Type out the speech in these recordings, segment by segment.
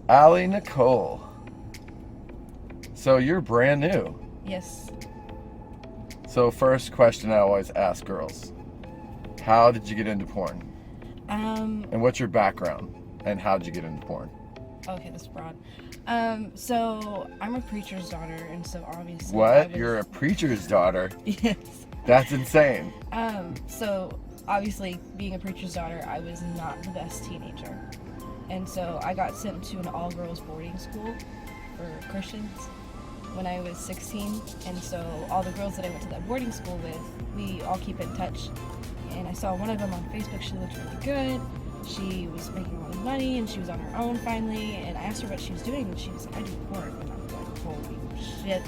Allie Nicole. So you're brand new. Yes. So first question I always ask girls. How did you get into porn? And what's your background? And how did you get into porn? Okay, that's broad. So I'm a preacher's daughter, and so obviously. What? You're a preacher's daughter? Yes. That's insane. So obviously, being a preacher's daughter, I was not the best teenager, and so I got sent to an all-girls boarding school for Christians when I was 16, and so all the girls that I went to that boarding school with, we all keep in touch. And I saw one of them on Facebook. She looked really good. She was making a lot of money, and she was on her own finally. And I asked her what she was doing, and she was like, "I do porn." And I was like, "Holy shit!"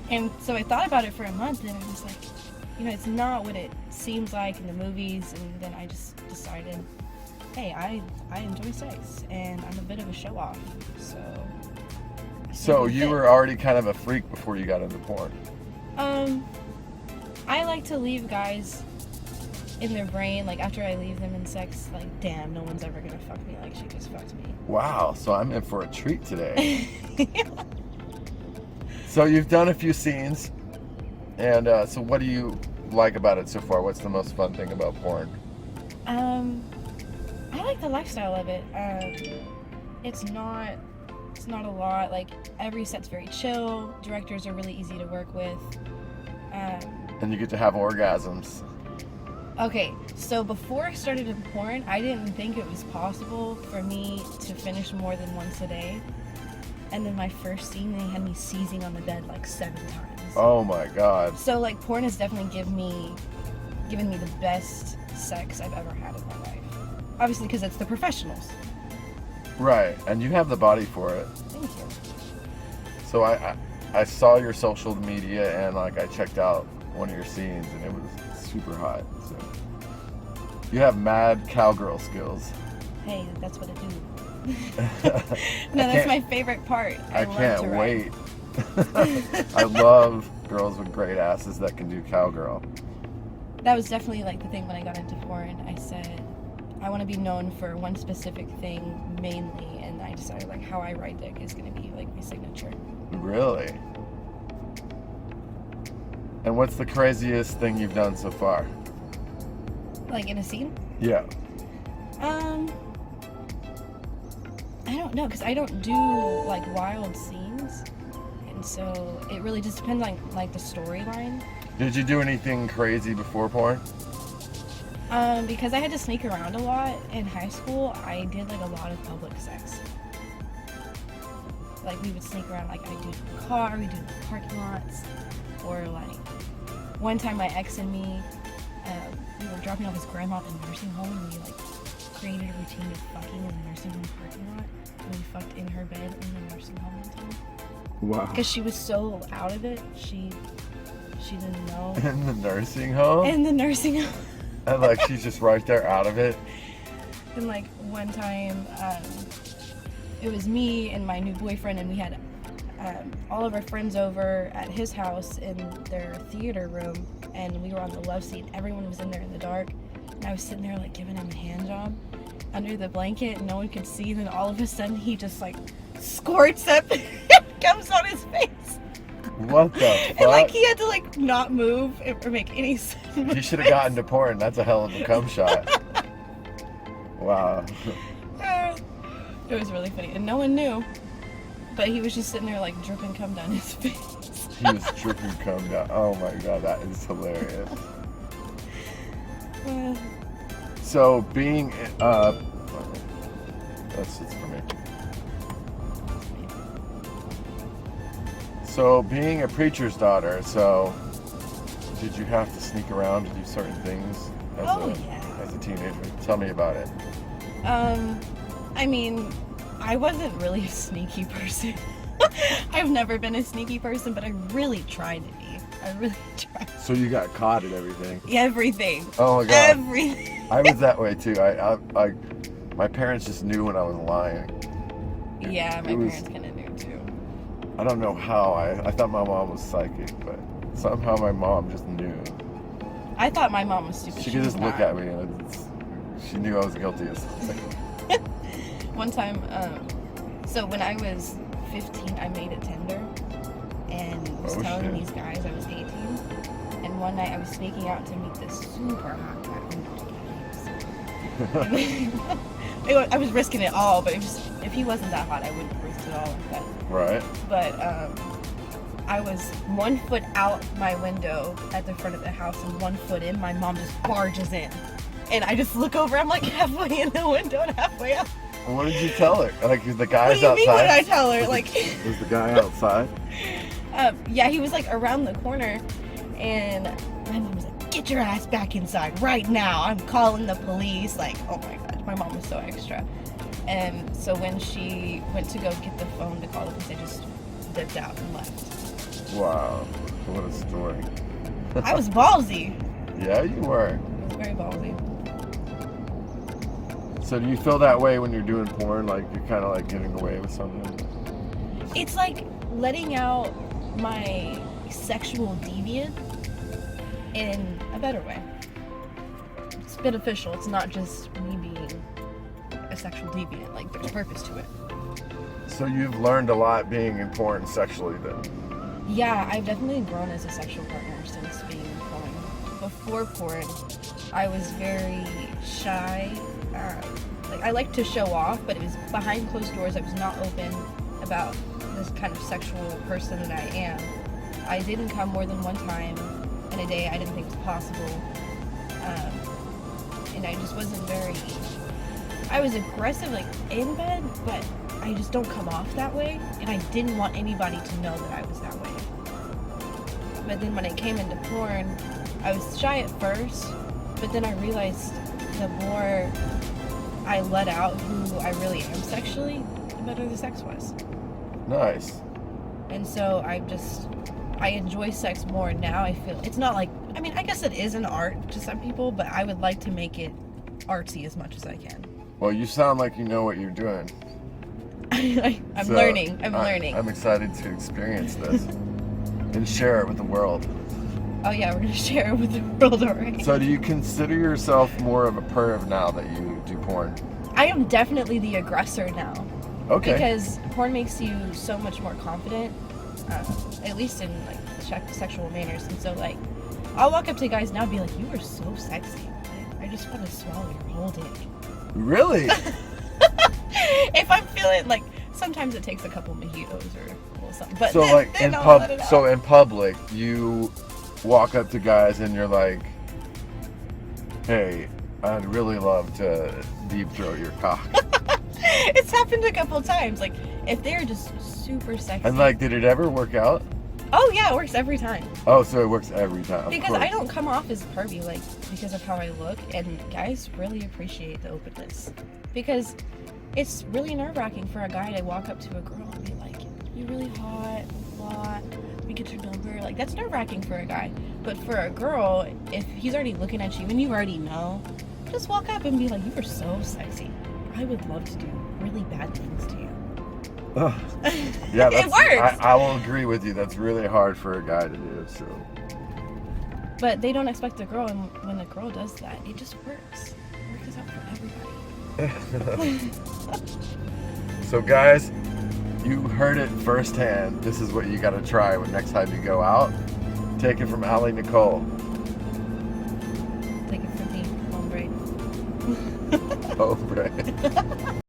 And so I thought about it for a month, and I was like, it's not what it seems like in the movies. And then I just decided, hey, I enjoy sex, and I'm a bit of a show off, so. So you were already kind of a freak before you got into porn? I like to leave guys in their brain, like after I leave them in sex, like, damn, no one's ever gonna fuck me like she just fucked me. Wow, so I'm in for a treat today. So you've done a few scenes, and so what do you like about it so far? What's the most fun thing about porn? I like the lifestyle of it. It's not a lot. Like, every set's very chill. Directors are really easy to work with. And you get to have orgasms. Okay, so before I started in porn, I didn't think it was possible for me to finish more than once a day. And then my first scene, they had me seizing on the bed like 7 times. Oh my god. So like, porn has definitely given me the best sex I've ever had in my life. Obviously, because it's the professionals. Right, and you have the body for it. Thank you. So I saw your social media, and like I checked out one of your scenes, and it was super hot. So you have mad cowgirl skills. Hey, that's what I do. No, that's my favorite part. I can't wait. I love girls with great asses that can do cowgirl. That was definitely like the thing when I got into porn. I said, I want to be known for one specific thing mainly, and I decided like how I ride dick is going to be like my signature. Really? And what's the craziest thing you've done so far? Like in a scene? Yeah. I don't know, because I don't do like wild scenes, and so it really just depends on like the storyline. Did you do anything crazy before porn? Because I had to sneak around a lot in high school, I did like a lot of public sex. Like, we would sneak around, like I'd do it in the car, we'd do it in the parking lots, or like one time my ex and me, we were dropping off his grandma at the nursing home, and we like created a routine of fucking in the nursing home parking lot, and we fucked in her bed in the nursing home one time. Wow. Because she was so out of it, she didn't know. In the nursing home? In the nursing home. And like she's just right there out of it. And like one time, it was me and my new boyfriend, and we had all of our friends over at his house in their theater room, and we were on the love seat. Everyone was in there in the dark, and I was sitting there like giving him a hand job under the blanket, and no one could see. And then all of a sudden, he just like squirts up and comes on his face. What the fuck? And like he had to like not move or make any sense. You should have gotten to porn. That's a hell of a cum shot. Wow. It was really funny, and no one knew. But he was just sitting there like dripping cum down his face. He was dripping cum down. Oh my god, that is hilarious. So being that's it for me. So being a preacher's daughter, so did you have to sneak around to do certain things as a teenager? Tell me about it. I mean, I wasn't really a sneaky person. I've never been a sneaky person, but I really tried to be. I really tried. So you got caught at everything? Everything. Oh my god. Everything. I was that way too. I my parents just knew when I was lying. Yeah, my parents kind of knew too. I don't know how. I thought my mom was psychic, but somehow my mom just knew. I thought my mom was stupid. She could just look at me and she knew I was guilty of something. One time, So when I was 15, I made a Tinder and was telling these guys I was 18. And one night I was sneaking out to meet this super hot guy. I was risking it all, but if he wasn't that hot, I wouldn't risk it all like that. Right. But I was 1 foot out my window at the front of the house and 1 foot in. My mom just barges in. And I just look over, I'm like halfway in the window and halfway out. What did you tell her? Like, the guy's outside? What do you mean, what did I outside? tell her? Like, Was the guy outside? yeah, he was like around the corner, and my mom was like, "Get your ass back inside right now! I'm calling the police!" Like, oh my gosh, my mom was so extra. And so when she went to go get the phone to call the police, I just dipped out and left. Wow, what a story. I was ballsy. Yeah, you were. I was very ballsy. So do you feel that way when you're doing porn? Like you're kind of like getting away with something? It's like letting out my sexual deviant in a better way. It's beneficial. It's not just me being a sexual deviant. Like, there's purpose to it. So you've learned a lot being in porn sexually then? Yeah, I've definitely grown as a sexual partner since being in porn. Before porn, I was very shy. Like, I liked to show off, but it was behind closed doors. I was not open about this kind of sexual person that I am. I didn't come more than one time in a day I didn't think was possible. And I just wasn't very... I was aggressive, like, in bed, but I just don't come off that way, and I didn't want anybody to know that I was that way. But then when I came into porn, I was shy at first, but then I realized the more I let out who I really am sexually, the better the sex was. Nice. And so I enjoy sex more now. I feel it's not like, I mean, I guess it is an art to some people, but I would like to make it artsy as much as I can. Well, you sound like you know what you're doing. I'm learning. I'm excited to experience this and share it with the world. Oh yeah, we're gonna share it with the world, alright? So do you consider yourself more of a perv now that you do porn? I am definitely the aggressor now. Okay. Because porn makes you so much more confident, at least in like sexual manners. And so like, I'll walk up to guys now and be like, "You are so sexy. I just want to swallow your whole dick." Really? If I'm feeling like, sometimes it takes a couple mojitos or a little something. But So then, like then in I'll let it out. in public, you walk up to guys and you're like, "Hey, I'd really love to deep throat your cock." It's happened a couple times. Like, if they're just super sexy. And like, did it ever work out? Oh yeah, it works every time. Oh, so it works every time. Because I don't come off as pervy, like, because of how I look, and guys really appreciate the openness. Because it's really nerve-wracking for a guy to walk up to a girl and be like, "You're really hot, blah, let me get your number." Like, that's nerve-wracking for a guy. But for a girl, if he's already looking at you and you already know, just walk up and be like, "You are so sexy. I would love to do really bad things to you." Yeah, It works. I will agree with you. That's really hard for a guy to do. So. But they don't expect the girl, and when the girl does that, it just works. It works out for everybody. So guys, you heard it firsthand. This is what you got to try when next time you go out. Take it from Allie Nicole. Take it from me, hombre. Hombre.